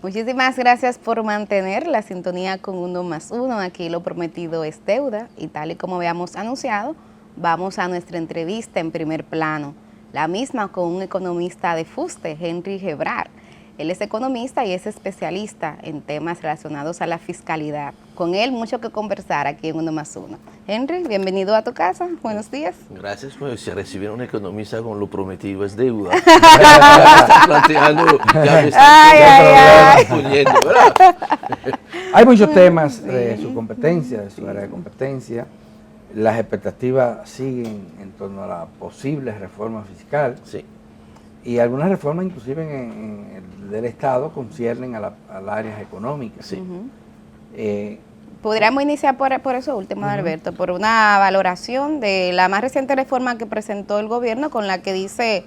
Muchísimas gracias por mantener la sintonía con Uno más Uno. Aquí lo prometido es deuda y tal y como habíamos anunciado, vamos a nuestra entrevista en primer plano. La misma con un economista de fuste, Henry Gebrar. Él es economista y es especialista en temas relacionados a la fiscalidad. Con él mucho que conversar aquí en Uno más Uno. Henry, bienvenido a tu casa. Buenos días. Gracias. Pues, si recibir un economista con lo prometido es deuda. Me están planteando, ya me están poniendo, ¿verdad? Hay muchos temas de su competencia, de su área de competencia. Las expectativas siguen en torno a la posible reforma fiscal. Sí. Y algunas reformas, inclusive del Estado, conciernen a las áreas económicas. Sí. Podríamos iniciar por eso último, Alberto, por una valoración de la más reciente reforma que presentó el gobierno, con la que dice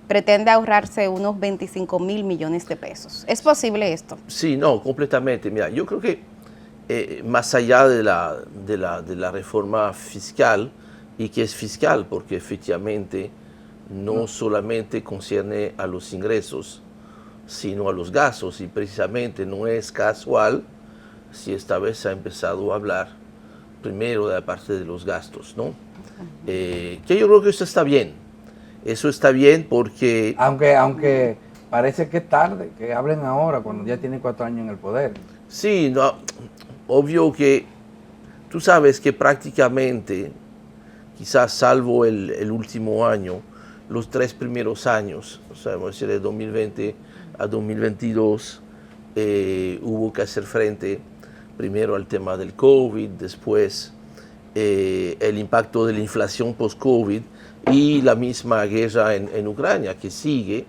pretende ahorrarse unos 25.000 millones de pesos. ¿Es posible esto? Sí, no, completamente. Mira, yo creo que más allá de la reforma fiscal, y que es fiscal, porque efectivamente no solamente concierne a los ingresos, sino a los gastos, y precisamente no es casual si esta vez se ha empezado a hablar primero de la parte de los gastos, ¿no? Que yo creo que eso está bien. Eso está bien porque... Aunque parece que es tarde, que hablen ahora, cuando ya tienen 4 años en el poder. Sí, no, obvio que tú sabes que prácticamente, quizás salvo el último año, los 3 primeros años, o sea, vamos a decir de 2020 a 2022, hubo que hacer frente primero al tema del COVID, después el impacto de la inflación post-COVID y la misma guerra en Ucrania que sigue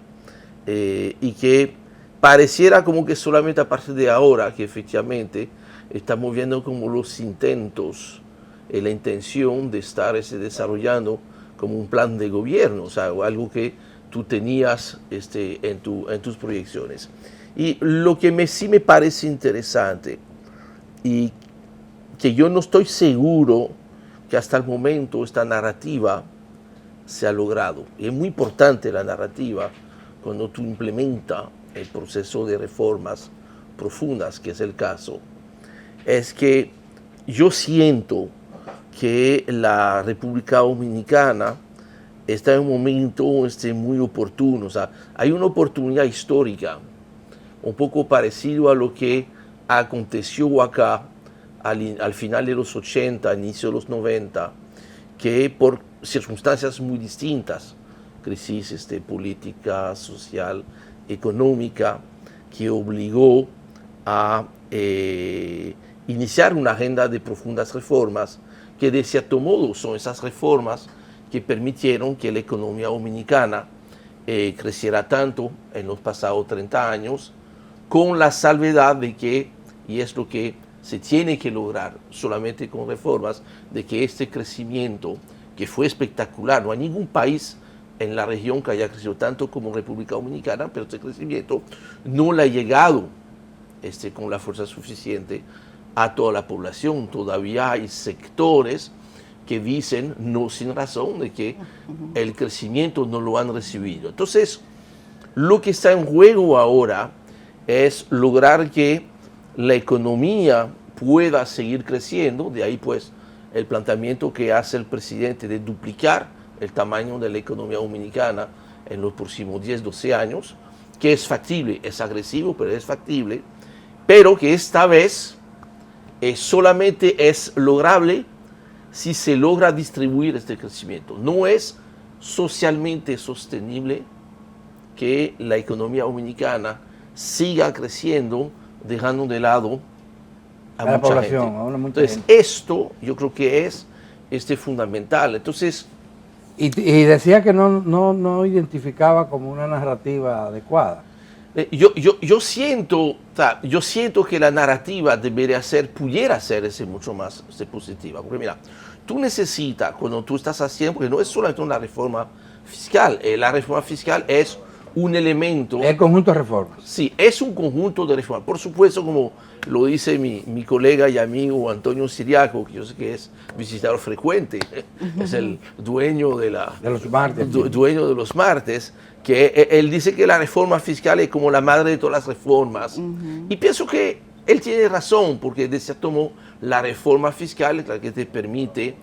y que pareciera como que solamente a partir de ahora que efectivamente estamos viendo como los intentos, la intención de estar desarrollando como un plan de gobierno, o sea, algo que tú tenías en tus proyecciones. Y lo que sí me parece interesante y que yo no estoy seguro que hasta el momento esta narrativa se ha logrado. Y es muy importante la narrativa cuando tú implementas el proceso de reformas profundas, que es el caso, es que yo siento que la República Dominicana está en un momento muy oportuno. O sea, hay una oportunidad histórica, un poco parecido a lo que aconteció acá al final de los 80, inicio de los 90, que por circunstancias muy distintas, crisis política, social, económica, que obligó a iniciar una agenda de profundas reformas, que de cierto modo son esas reformas que permitieron que la economía dominicana creciera tanto en los pasados 30 años, con la salvedad de que, y es lo que se tiene que lograr solamente con reformas, de que este crecimiento, que fue espectacular, no hay ningún país en la región que haya crecido tanto como República Dominicana, pero este crecimiento no le ha llegado con la fuerza suficiente a toda la población. Todavía hay sectores que dicen, no sin razón, de que el crecimiento no lo han recibido. Entonces, lo que está en juego ahora es lograr que la economía pueda seguir creciendo. De ahí pues el planteamiento que hace el presidente de duplicar el tamaño de la economía dominicana en los próximos 10, 12 años, que es factible, es agresivo, pero es factible, pero que esta vez solamente es lograble si se logra distribuir este crecimiento. No es socialmente sostenible que la economía dominicana siga creciendo, dejando de lado a la mucha población, gente. a una mucha Entonces, gente. esto yo creo que es fundamental. Entonces, Y decía que no identificaba como una narrativa adecuada. yo siento que la narrativa pudiera ser mucho más positiva. Porque mira, tú necesitas, cuando tú estás haciendo, porque no es solamente una reforma fiscal, la reforma fiscal es un elemento. El conjunto de reformas. Sí, es un conjunto de reformas. Por supuesto, como lo dice mi colega y amigo Antonio Siriaco, que yo sé que es visitador frecuente, es el dueño de los martes. Dueño de los martes, que él dice que la reforma fiscal es como la madre de todas las reformas. Y pienso que él tiene razón, porque de cierto modo la reforma fiscal es la que te permite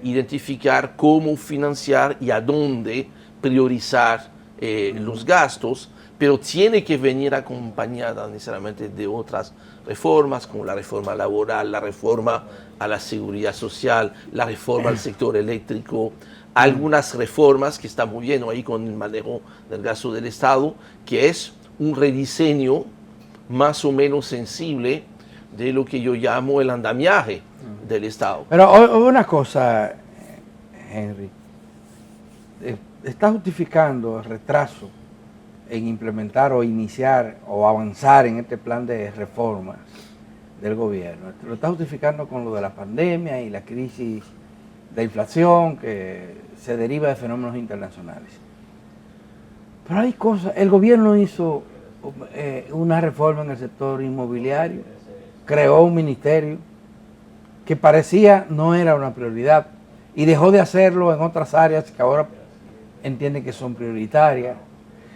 identificar cómo financiar y a dónde priorizar los gastos, pero tiene que venir acompañada necesariamente de otras reformas, como la reforma laboral, la reforma a la seguridad social, la reforma al sector eléctrico, algunas reformas que están muy bien ahí con el manejo del gasto del Estado, que es un rediseño más o menos sensible de lo que yo llamo el andamiaje del Estado. Pero una cosa, Henry, está justificando el retraso en implementar o iniciar o avanzar en este plan de reformas del gobierno. Lo está justificando con lo de la pandemia y la crisis de inflación que se deriva de fenómenos internacionales. Pero hay cosas, el gobierno hizo una reforma en el sector inmobiliario, creó un ministerio que parecía no era una prioridad y dejó de hacerlo en otras áreas que ahora entiende que son prioritarias.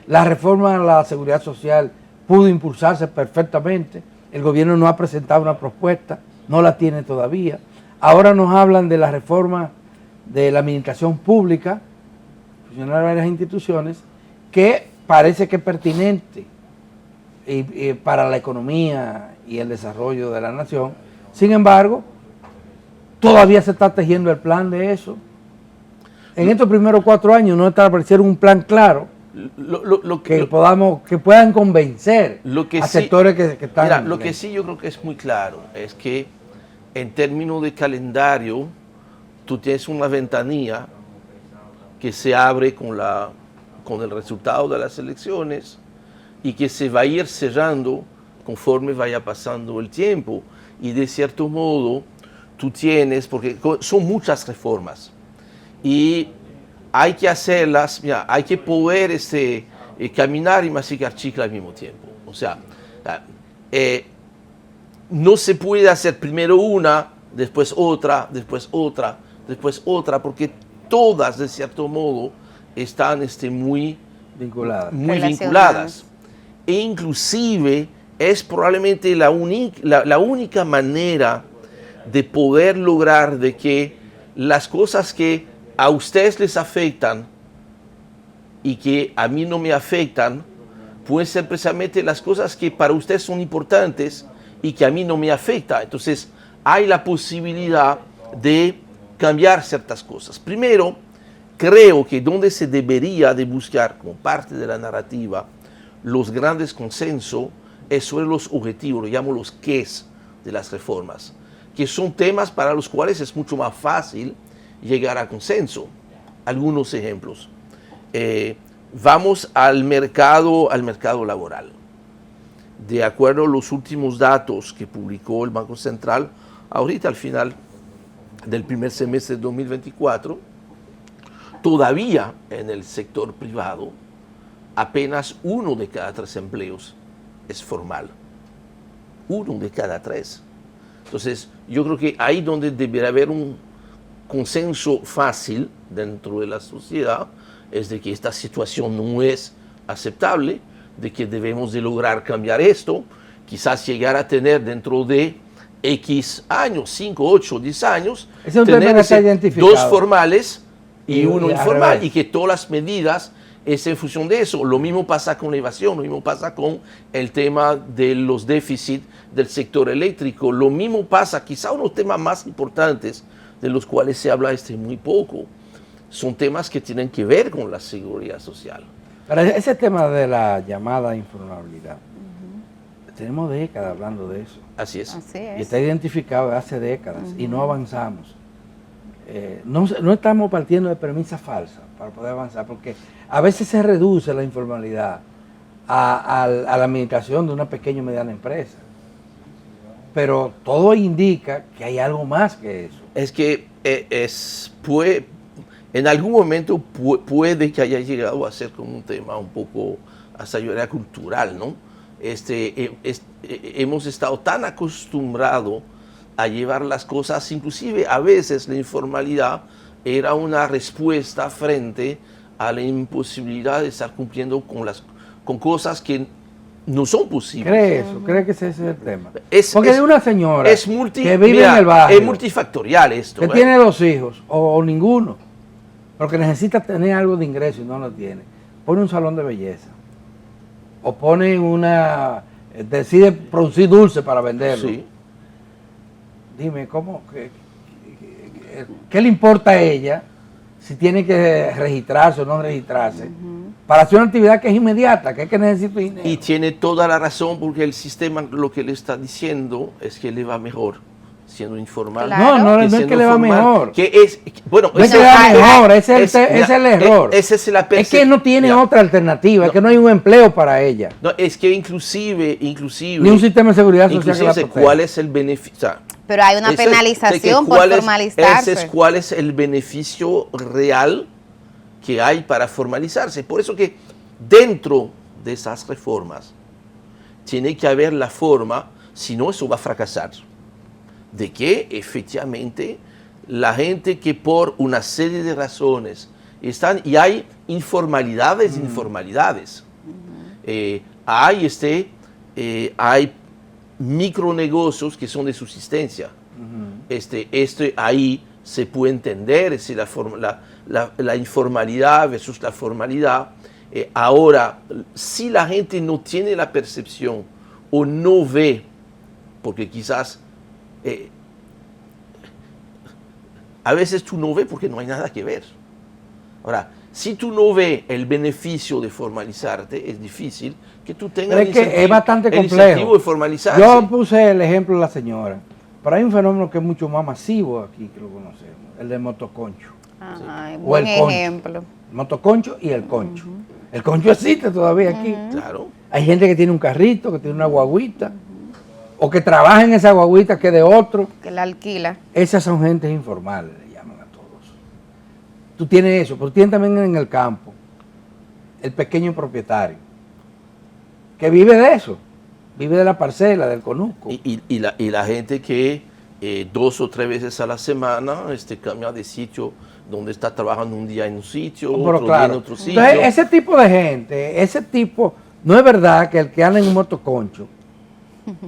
La reforma a la seguridad social pudo impulsarse perfectamente. El gobierno no ha presentado una propuesta, no la tiene todavía. Ahora nos hablan de la reforma de la administración pública, funcionar varias instituciones, que parece que es pertinente para la economía y el desarrollo de la nación. Sin embargo, todavía se está tejiendo el plan de eso. En estos primeros 4 años no está apareciendo un plan claro que puedan convencer a sectores que están... Mira, lo que sí yo creo que es muy claro es que en términos de calendario tú tienes una ventanilla que se abre con el resultado de las elecciones y que se va a ir cerrando conforme vaya pasando el tiempo. Y de cierto modo tú tienes, porque son muchas reformas y hay que hacerlas, mira, hay que poder caminar y masticar chicle al mismo tiempo. O sea, no se puede hacer primero una, después otra, después otra, después otra, porque todas de cierto modo están muy vinculadas. E inclusive es probablemente la única manera de poder lograr de que las cosas que a ustedes les afectan y que a mí no me afectan, pueden ser precisamente las cosas que para ustedes son importantes y que a mí no me afectan. Entonces, hay la posibilidad de cambiar ciertas cosas. Primero, creo que donde se debería de buscar como parte de la narrativa los grandes consensos es sobre los objetivos, lo llamo los qués de las reformas, que son temas para los cuales es mucho más fácil llegar a consenso. Algunos ejemplos. Vamos al mercado laboral. De acuerdo a los últimos datos que publicó el Banco Central, ahorita al final del primer semestre de 2024, todavía en el sector privado, apenas 1 de cada 3 empleos es formal. 1 de cada 3. Entonces, yo creo que ahí donde debería haber un consenso fácil dentro de la sociedad es de que esta situación no es aceptable, de que debemos de lograr cambiar esto, quizás llegar a tener dentro de X años, 5, 8, 10 años, tener 2 formales y 1 informal, y que todas las medidas es en función de eso. Lo mismo pasa con la evasión, lo mismo pasa con el tema de los déficits del sector eléctrico, lo mismo pasa, quizá unos temas más importantes de los cuales se habla muy poco, son temas que tienen que ver con la seguridad social. Pero ese tema de la llamada informabilidad, tenemos décadas hablando de eso. Así es. Y está identificado hace décadas y no avanzamos. No estamos partiendo de premisas falsas para poder avanzar, porque a veces se reduce la informalidad a la administración de una pequeña o mediana empresa. Pero todo indica que hay algo más que eso. Es que en algún momento puede que haya llegado a ser como un tema un poco hasta yo era cultural, ¿no? Hemos estado tan acostumbrados a llevar las cosas, inclusive a veces la informalidad era una respuesta frente a la imposibilidad de estar cumpliendo con cosas que no son posibles. ¿Cree eso? ¿Cree que ese es el tema? Es- Porque es- hay una señora Es que vive en el barrio, es multifactorial esto. que tiene 2 hijos o ninguno, porque necesita tener algo de ingreso y no lo tiene. Pone un salón de belleza o pone decide producir dulce para venderlo. Sí. Dime, ¿qué le importa a ella si tiene que registrarse o no registrarse? Para hacer una actividad que es inmediata, que es que necesita dinero. Y tiene toda la razón porque el sistema lo que le está diciendo es que le va mejor siendo informal. Claro. No es siendo que le va formal, mejor. Bueno, No es que le va mejor, ese es el error. Ese es la Es que no tiene mira, otra alternativa, es No. que no hay un empleo para ella, No, es que inclusive ni un sistema de seguridad social que la inclusive proteja. cuál es el beneficio. Pero hay una penalización por formalizarse. Ese es cuál es el beneficio real que hay para formalizarse. Por eso que dentro de esas reformas tiene que haber la forma, si no eso va a fracasar, de que efectivamente la gente que por una serie de razones están, y hay informalidades, hay micronegocios que son de subsistencia. Ahí se puede entender si la informalidad versus la formalidad. Ahora, si la gente no tiene la percepción o no ve, porque quizás a veces tú no ves porque no hay nada que ver. Ahora, si tú no ves el beneficio de formalizarte, es difícil que tú tengas Pero es que es bastante el complejo. incentivo de formalizarse. Yo puse el ejemplo de la señora, pero hay un fenómeno que es mucho más masivo aquí que lo conocemos, el del motoconcho. Ay, O buen el concho. ejemplo. El motoconcho y el concho. El concho existe todavía aquí. Claro. Hay gente que tiene un carrito, que tiene una guaguita, o que trabaja en esa guaguita que es de otro. Que la alquila. Esas son gentes informales, le llaman a todos. Tú tienes eso, pero tienes también en el campo el pequeño propietario, que vive de eso, vive de la parcela, del conuco. Y la gente que 2 o 3 veces a la semana cambia de sitio, donde está trabajando un día en un sitio, Pero otro día en otro sitio. Entonces, ese tipo de gente, no es verdad que el que anda en un motoconcho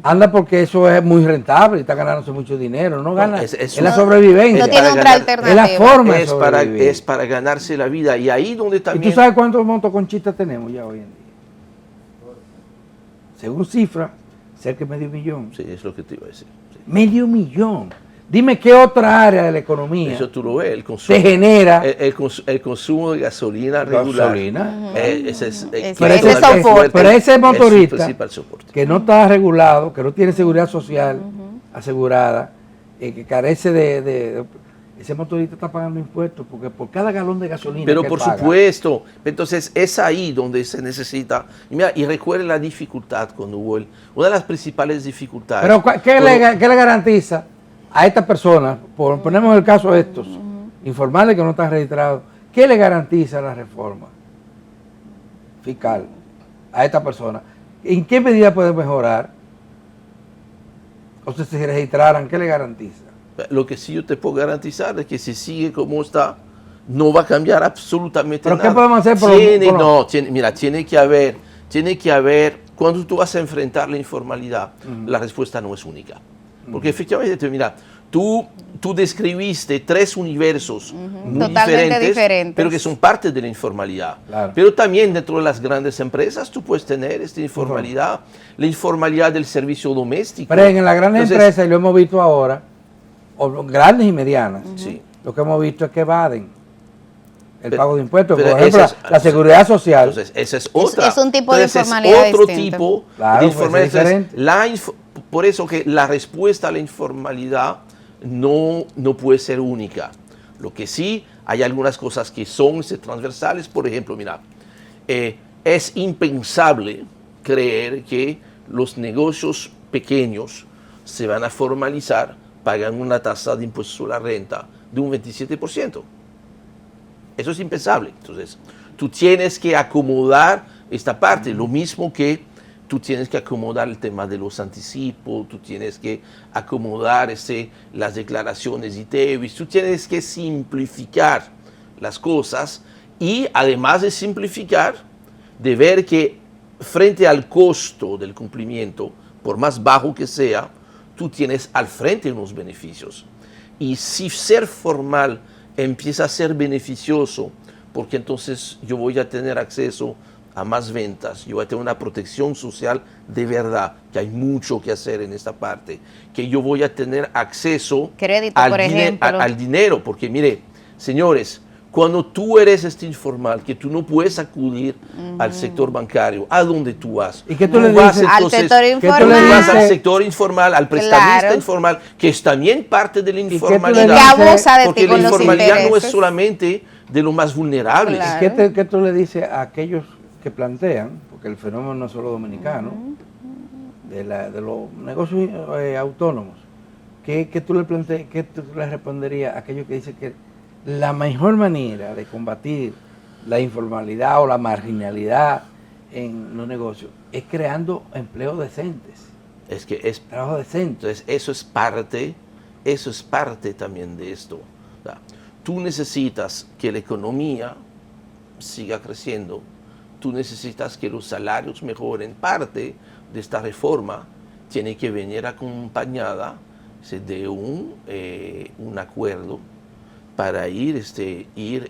anda porque eso es muy rentable y está ganándose mucho dinero, no gana, es la sobrevivencia. No tiene para otra ganar- alternativa. Es la forma de es para, sobrevivir. es para ganarse la vida. Y ahí donde ¿Y también... tú sabes cuántos motoconchistas tenemos ya hoy en día? Según cifra, cerca de 500,000. Sí, es lo que te iba a decir. Sí. 500,000. Dime qué otra área de la economía Eso tú lo ves, el consumo. se genera El consumo de gasolina regular. gasolina. Ese es, Ese todavía soporte. fuerte, Pero ese es su motorista principal soporte. que no está regulado, que no tiene seguridad social asegurada, que carece de ese motorista está pagando impuestos porque por cada galón de gasolina Pero que por paga, supuesto, entonces es ahí donde se necesita. Y mira, y recuerden la dificultad cuando hubo una de las principales dificultades. Pero ¿qué cuando- le garantiza a estas personas, ponemos el caso de estos, informales que no están registrados, qué le garantiza la reforma fiscal a esta persona? ¿En qué medida puede mejorar? O sea, si se registraran, ¿qué le garantiza? Lo que sí yo te puedo garantizar es que si sigue como está, no va a cambiar absolutamente ¿Pero nada. qué podemos hacer por Mira, tiene que haber, cuando tú vas a enfrentar la informalidad, la respuesta no es única. Porque efectivamente, mira, tú describiste 3 universos muy Totalmente diferentes. pero que son parte de la informalidad. Claro. Pero también dentro de las grandes empresas tú puedes tener esta informalidad, la informalidad del servicio doméstico. Pero en las grandes Entonces, empresas, y lo hemos visto ahora, o grandes y medianas, Sí. lo que hemos visto es que evaden el Pero- pago de impuestos. Por pero ejemplo, ese es- la seguridad social. Entonces, esa es otra. es un tipo de Entonces, informalidad es otro distinto. tipo Claro, de pues, informalidad. es diferente. Entonces, por eso que la respuesta a la informalidad no puede ser única. Lo que sí, hay algunas cosas que son transversales. Por ejemplo, mira, es impensable creer que los negocios pequeños se van a formalizar pagando una tasa de impuesto sobre la renta de un 27%. Eso es impensable. Entonces, tú tienes que acomodar esta parte, lo mismo que tú tienes que acomodar el tema de los anticipos, tú tienes que acomodar las declaraciones ITEVIS, tú tienes que simplificar las cosas y además de simplificar, de ver que frente al costo del cumplimiento, por más bajo que sea, tú tienes al frente unos beneficios. Y si ser formal empieza a ser beneficioso, porque entonces yo voy a tener acceso a más ventas, yo voy a tener una protección social de verdad, que hay mucho que hacer en esta parte, que yo voy a tener acceso crédito, al dinero, porque mire, señores, cuando tú eres informal, que tú no puedes acudir al sector bancario, ¿a dónde tú vas? ¿Y qué tú le vas dices? Al sector informal. Tú le vas al sector informal, al prestamista informal, que es también parte de la informalidad. Y que abusa de porque ti la con los informalidad no es intereses. solamente de los más vulnerables. Claro. ¿Qué tú le dices a aquellos que plantean, porque el fenómeno no es solo dominicano, de los negocios autónomos, ¿qué tú le responderías a aquellos que dicen que la mejor manera de combatir la informalidad o la marginalidad en los negocios es creando empleos decentes? Es que es trabajo decente. Entonces, eso es parte también de esto. O sea, tú necesitas que la economía siga creciendo, tú necesitas que los salarios mejoren. Parte de esta reforma tiene que venir acompañada de un acuerdo para ir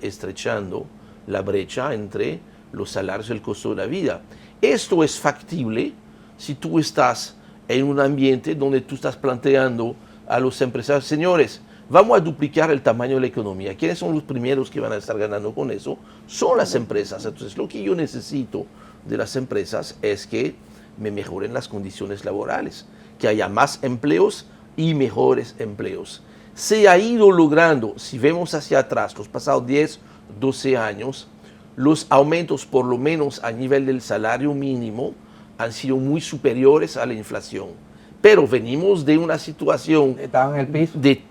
estrechando la brecha entre los salarios y el costo de la vida. Esto es factible si tú estás en un ambiente donde tú estás planteando a los empresarios, señores, vamos a duplicar el tamaño de la economía. ¿Quiénes son los primeros que van a estar ganando con eso? Son las empresas. Entonces, lo que yo necesito de las empresas es que me mejoren las condiciones laborales, que haya más empleos y mejores empleos. Se ha ido logrando, si vemos hacia atrás, los pasados 10, 12 años, los aumentos, por lo menos a nivel del salario mínimo, han sido muy superiores a la inflación. Pero venimos de una situación Estaban en el piso. de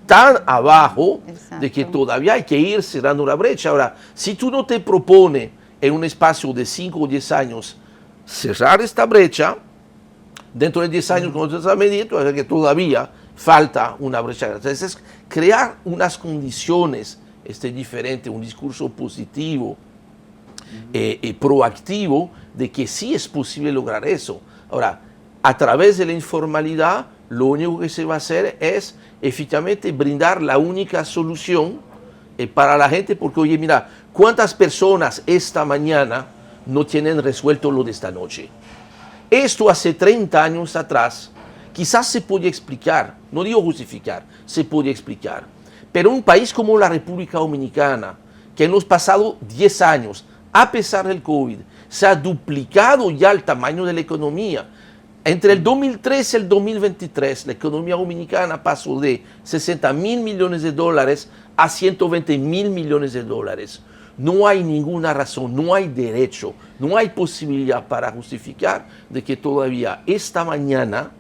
tan abajo, Exacto, de que todavía hay que ir cerrando una brecha. Ahora, si tú no te propones en un espacio de 5 o 10 años cerrar esta brecha, dentro de 10 años, cuando tú estás a medir, tú vas a ver que todavía falta una brecha. Entonces, es crear unas condiciones diferentes, un discurso positivo, proactivo, de que sí es posible lograr eso. Ahora, a través de la informalidad, lo único que se va a hacer es efectivamente brindar la única solución para la gente, porque oye, mira, ¿cuántas personas esta mañana no tienen resuelto lo de esta noche? Esto hace 30 años atrás quizás se podía explicar, no digo justificar, se podía explicar. Pero un país como la República Dominicana, que en los pasados 10 años, a pesar del COVID, se ha duplicado ya el tamaño de la economía. Entre el 2003 y el 2023, la economía dominicana pasó de 60.000 millones de dólares a 120.000 millones de dólares. No hay ninguna razón, no hay derecho, no hay posibilidad para justificar de que todavía esta mañana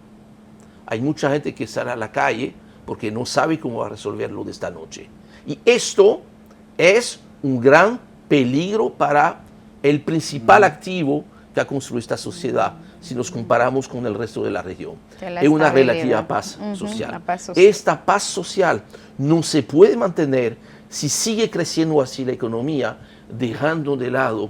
hay mucha gente que sale a la calle porque no sabe cómo va a resolver lo de esta noche. Y esto es un gran peligro para el principal activo que ha construido esta sociedad, si nos comparamos con el resto de la región. Es una relativa paz social. La paz social. Esta paz social no se puede mantener si sigue creciendo así la economía, dejando de lado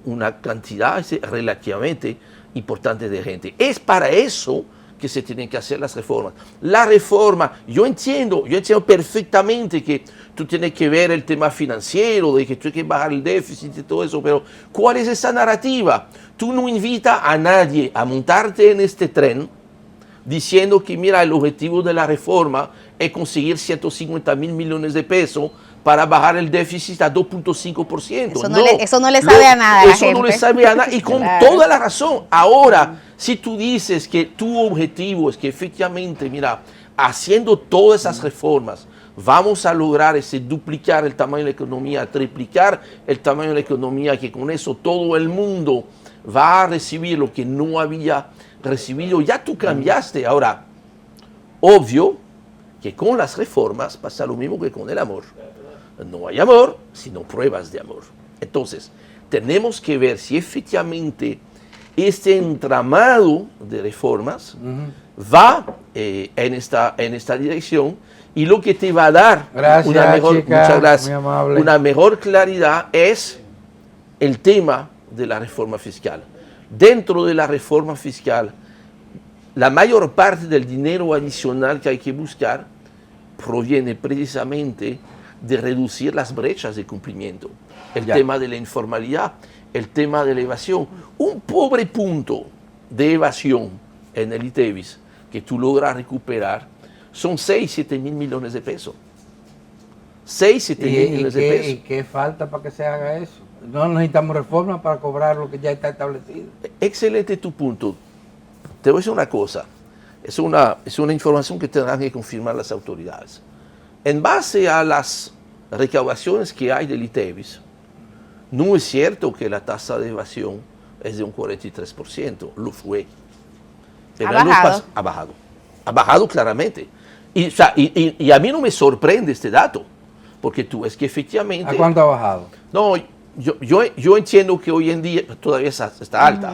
una cantidad relativamente importante de gente. Es para eso que se tienen que hacer las reformas. La reforma, yo entiendo perfectamente que tú tienes que ver el tema financiero, de que tú tienes que bajar el déficit y todo eso, pero ¿cuál es esa narrativa? Tú no invitas a nadie a montarte en este tren diciendo que, mira, el objetivo de la reforma es conseguir 150.000 millones de pesos para bajar el déficit a 2.5%. Eso no le sabe a nada a la gente. Eso no le sabe a nada y con toda la razón. Ahora, si tú dices que tu objetivo es que efectivamente, mira, haciendo todas esas reformas, vamos a lograr duplicar el tamaño de la economía, triplicar el tamaño de la economía, que con eso todo el mundo va a recibir lo que no había recibido, ya tú cambiaste. Ahora, obvio que con las reformas pasa lo mismo que con el amor. no hay amor, sino pruebas de amor. Entonces, tenemos que ver si efectivamente este entramado de reformas va en esta dirección, y lo que te va a dar Chica, muy amable. una mejor claridad es el tema de la reforma fiscal. Dentro de la reforma fiscal, la mayor parte del dinero adicional que hay que buscar proviene precisamente de reducir las brechas de cumplimiento. El tema de la informalidad, el tema de la evasión. Un pobre punto de evasión en el ITEVIS que tú logras recuperar son 6, 7 mil millones de pesos. 6, 7 mil millones de pesos. ¿Y qué falta para que se haga eso? No necesitamos reforma para cobrar lo que ya está establecido. Excelente tu punto. Te voy a decir una cosa. Es una información que tendrán que confirmar las autoridades. En base a las recaudaciones que hay del ITEVIS, no es cierto que la tasa de evasión es de un 43%. Lo fue. Pero ha bajado. Ha bajado claramente. Y a mí no me sorprende este dato, porque tú ves que efectivamente... ¿A cuánto ha bajado? No, yo entiendo que hoy en día todavía está alta,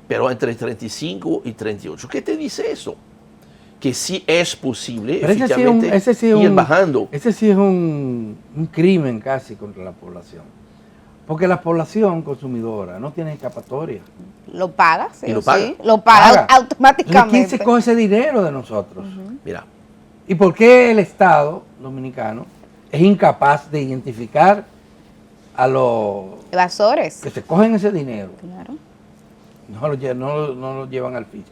pero entre 35 y 38. ¿Qué te dice eso? Que sí es posible, pero efectivamente, ir bajando. Ese sí es un crimen casi contra la población. Porque la población consumidora no tiene escapatoria. Lo paga, sí. Y lo paga. Sí, lo paga automáticamente. Entonces, ¿quién se coge ese dinero de nosotros? Mira. ¿Y por qué el Estado dominicano es incapaz de identificar a los evasores que se cogen ese dinero? Claro. No lo llevan al fisco.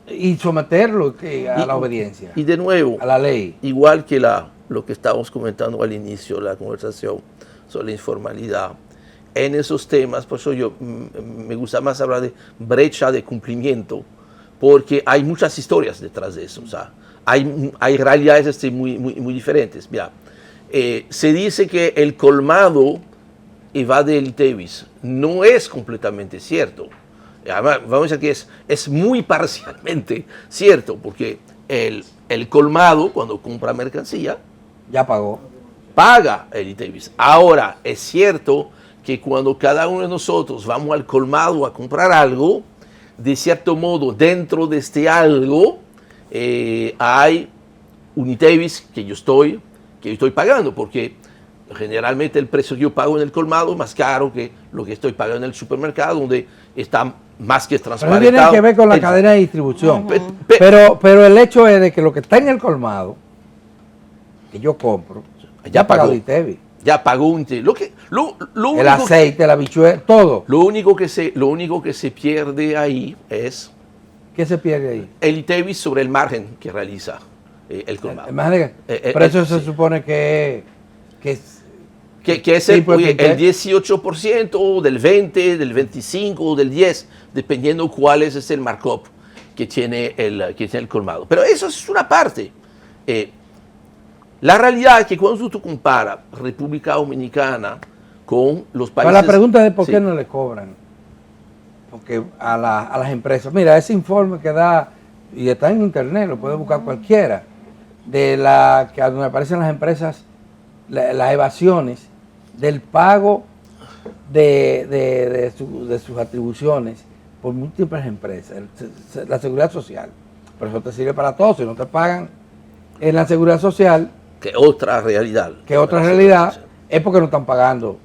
Y someterlo a la obediencia. Y de nuevo, a la ley. Igual que lo que estábamos comentando al inicio de la conversación sobre la informalidad, en esos temas, por eso me gusta más hablar de brecha de cumplimiento, porque hay muchas historias detrás de eso. O sea, hay realidades muy diferentes. Mira, se dice que el colmado evade el ITEVIS. No es completamente cierto. Además, vamos a decir que es muy parcialmente cierto, porque el colmado, cuando compra mercancía, ya pagó. Paga el ITEVIS. Ahora, es cierto que cuando cada uno de nosotros vamos al colmado a comprar algo, de cierto modo, dentro de este algo, hay un ITEVIS que yo estoy pagando, porque generalmente el precio que yo pago en el colmado es más caro que lo que estoy pagando en el supermercado, donde está más que transparentado. Pero tiene que ver con la cadena de distribución. Pero el hecho es de que lo que está en el colmado, que yo compro, ya pagó ITEVIS. Ya pagó un ITEVIS. El aceite, la bichuela, todo. Lo único que se pierde ahí es... ¿Qué se pierde ahí? El ITEVIS sobre el margen que realiza el colmado. Pero eso se supone que es el 18%, del 20%, del 25%, del 10%, dependiendo cuál es el markup que tiene el colmado. Pero eso es una parte. La realidad es que cuando tú comparas República Dominicana con los países... Pero la pregunta es por qué no le cobran. Porque a las empresas, mira, ese informe que da, y está en internet, lo puede buscar cualquiera, de donde aparecen las empresas, las evasiones del pago de sus atribuciones por múltiples empresas, la seguridad social. Pero eso te sirve para todo, si no te pagan en la seguridad social... Que otra realidad. Es porque no están pagando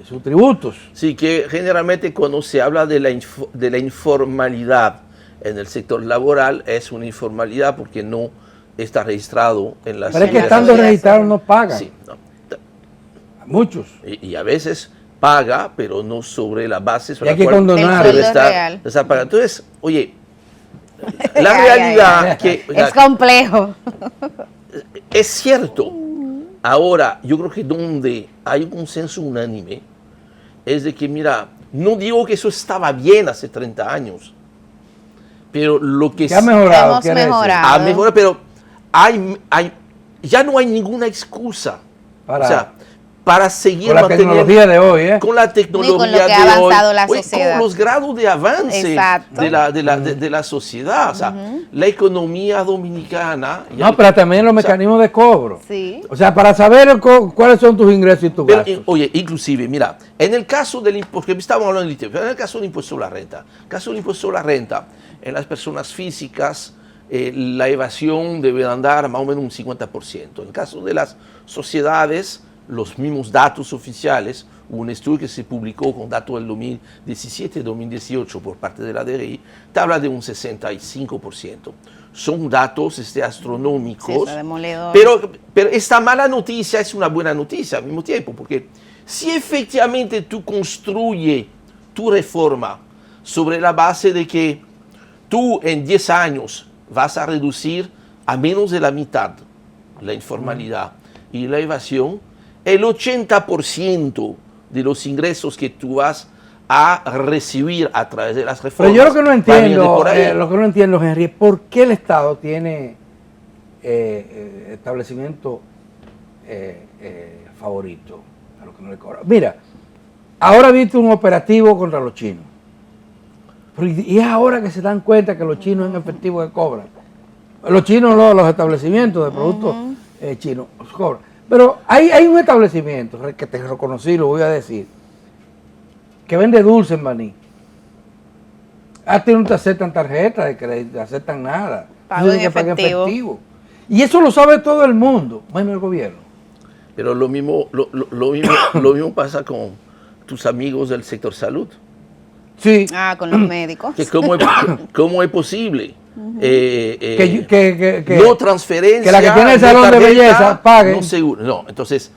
sus tributos. Sí, que generalmente cuando se habla de la informalidad en el sector laboral, es una informalidad porque no está registrado en la... Pero es que estando registrados no pagan. Sí, no. Muchos. Y a veces paga, pero no sobre la base sobre la cual debe estar pagando. Entonces, oye, la realidad que... Es complejo. Es cierto. Ahora, yo creo que donde hay un consenso unánime es de que, mira, no digo que eso estaba bien hace 30 años, pero lo que... ha mejorado. Hemos mejorado. Ha mejorado, pero ya no hay ninguna excusa. para seguir Con la manteniendo tecnología de hoy, ¿eh? con la tecnología Y con lo que de ha avanzado hoy, la oye, sociedad. con los grados de avance Exacto. de la sociedad. O sea, la economía dominicana. No, pero también los mecanismos de cobro. Sí. O sea, para saber cuáles son tus ingresos y tus Pero, gastos. oye, inclusive, mira, en el caso del impuesto, porque estamos hablando del ITEP, pero en el caso del impuesto a la renta, en las personas físicas, la evasión debe andar más o menos un 50%. En el caso de las sociedades, los mismos datos oficiales, hubo un estudio que se publicó con datos del 2017-2018 por parte de la DRI, te habla de un 65%. Son datos astronómicos, Sí, eso es demoledor. pero esta mala noticia es una buena noticia al mismo tiempo, porque si efectivamente tú construyes tu reforma sobre la base de que tú en 10 años vas a reducir a menos de la mitad la informalidad y la evasión, el 80% de los ingresos que tú vas a recibir a través de las reformas. Pero yo lo que no va a venir de entiendo, por ahí. Henry, es por qué el Estado tiene establecimiento favorito a lo que no le cobra. Mira, ahora viste un operativo contra los chinos. Y es ahora que se dan cuenta que los chinos en efectivo que cobran. Los chinos, los establecimientos de productos chinos cobran. Pero hay un establecimiento que te reconocí, lo voy a decir, que vende dulce en Baní. A ti no te aceptan tarjeta de crédito, te aceptan nada. Pago Tienes en que pagar efectivo. Y eso lo sabe todo el mundo, menos el gobierno. Pero lo mismo pasa con tus amigos del sector salud. Sí. Ah, con los médicos. Que ¿Cómo es posible? Que No transferencia. que la que tiene el salón de tarjeta, belleza pague. No seguro. No, entonces,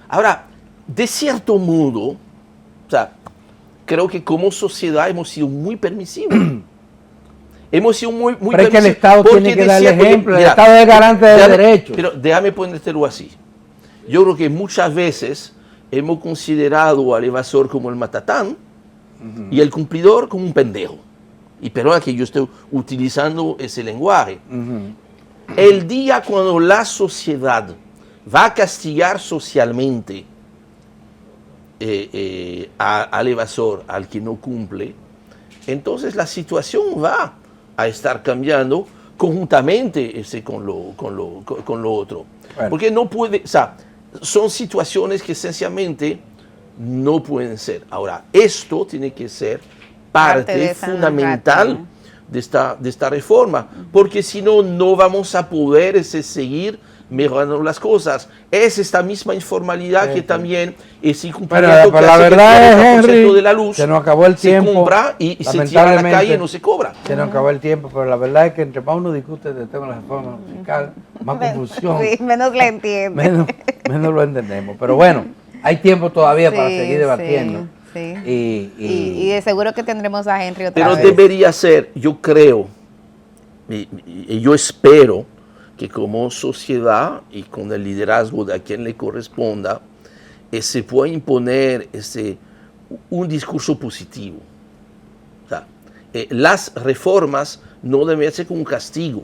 ahora, de cierto modo, o sea, creo que como sociedad hemos sido muy permisivos. Hemos sido muy pero es que el Estado porque tiene que darle decía, ejemplo, el mira, Estado es garante de derechos. Pero déjame ponértelo así. Yo creo que muchas veces hemos considerado al evasor como el matatán y el cumplidor como un pendejo. Y perdona que yo estoy utilizando ese lenguaje. El día cuando la sociedad va a castigar socialmente al evasor, al que no cumple, entonces la situación va a estar cambiando conjuntamente con lo otro. Bueno. Porque no puede, o sea, son situaciones que esencialmente no pueden ser. Ahora, esto tiene que ser Parte de parte esa fundamental narrativa. de esta reforma, porque si no, no vamos a poder seguir mejorando las cosas. Es esta misma informalidad que también es incumplimiento Pero que la hace que el verdad es, 40% Henry, de la luz se nos acabó el se tiempo. compra y se tira a la calle y no se cobra. Se nos acabó el tiempo, pero la verdad es que entre más uno discute del tema de la reforma fiscal, más confusión, Sí, menos la entiende. menos lo entendemos. Pero bueno, hay tiempo todavía para Sí, seguir debatiendo. sí. Y de seguro que tendremos a Henry otra Pero vez. debería ser, yo creo, y yo espero que como sociedad y con el liderazgo de a quien le corresponda, se pueda imponer un discurso positivo. O sea, las reformas no deben ser como un castigo.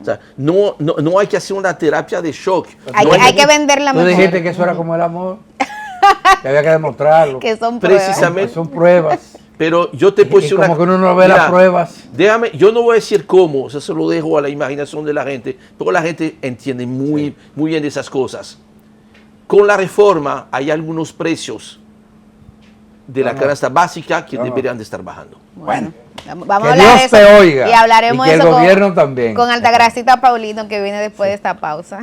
O sea, no hay que hacer una terapia de shock. Hay que venderla tú mejor. dijiste que eso era como el amor, que había que demostrarlo. Que son pruebas. Precisamente. Son pruebas. Pero yo te puedo Y decir como que uno no ve Mira, las pruebas. Déjame, yo no voy a decir cómo, eso se lo dejo a la imaginación de la gente, pero la gente entiende muy bien de esas cosas. Con la reforma hay algunos precios de la canasta básica que deberían de estar bajando. Bueno, vamos Que a hablar Dios de eso. te oiga. Y hablaremos Y que de el eso gobierno también. con Altagracita Paulino, que viene después de esta pausa.